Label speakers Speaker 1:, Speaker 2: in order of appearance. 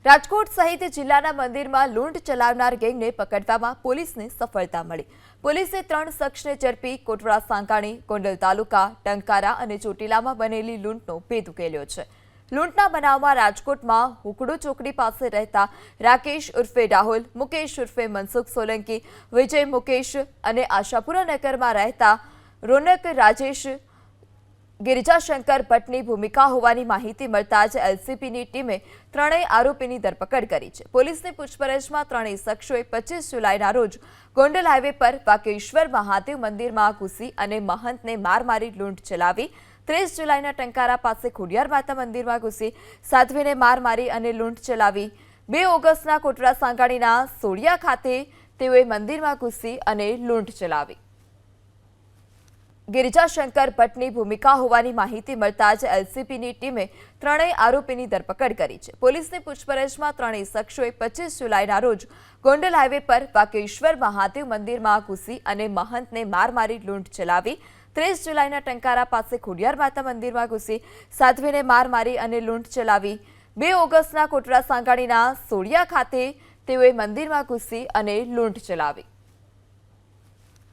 Speaker 1: રાજકોટ સહિત જિલ્લાના મંદિરમાં લૂંટ ચલાવનાર ગેંગને પકડવામાં પોલીસને સફળતા મળી। પોલીસે 3 શખ્સને ઝડપી કોટડા સાંકાણી, ગોંડલ તાલુકા, ટંકારા અને ચોટીલામાં બનેલી લૂંટનો ભેદ ઉકેલ્યો છે। લૂંટના બનાવમાં રાજકોટમાં હુકડો ચોકડી પાસે રહેતા રાકેશ ઉર્ફે રાહુલ, મુકેશ ઉર્ફે મનસુખ સોલંકી, વિજય મુકેશ અને આશાપુરા નગરમાં રહેતા રોનક રાજેશ गिरिजाशंकर भट्टની ભૂમિકા હોવાની માહિતી મળતા જ એલસીબીની ટીમે ત્રણેય આરોપીની ધરપકડ કરી છે। પોલીસની પૂછપરછમાં ત્રણેય શખ્સોએ 25 જુલાઈના રોજ ગોંડલ હાઈવે પર વાકેશ્વર મહાદેવ મંદિરમાં ઘૂસી અને મહંતને માર મારી લૂંટ ચલાવી। 30 જુલાઈના ટંકારા પાસે ખોડિયાર માતા મંદિરમાં ઘૂસી સાધ્વીને માર મારી અને લૂંટ ચલાવી। 2 ઓગસ્ટના કોટડા સાંગાણીના સોડિયા ખાતે તેઓએ મંદિરમાં ઘૂસી અને લૂંટ ચલાવી। गिरिजाशंकर भट्टની ભૂમિકા હોવાની માહિતી મળતા જ એલસીબીની ટીમે ત્રણેય આરોપીની ધરપકડ કરી છે। પોલીસની પૂછપરછમાં ત્રણેય શખ્સોએ 25 જુલાઈના રોજ ગોંડલ હાઈવે પર વાકેશ્વર મહાદેવ મંદિરમાં ઘૂસી અને મહંતને માર મારી લૂંટ ચલાવી। 30 જુલાઈના ટંકારા પાસે ખોડિયાર માતા મંદિરમાં ઘૂસી સાધ્વીને માર મારી અને લૂંટ ચલાવી। 2 ઓગસ્ટના કોટડા સાંગાણીના સોડિયા ખાતે તેઓએ મંદિરમાં ઘૂસી અને લૂંટ ચલાવી।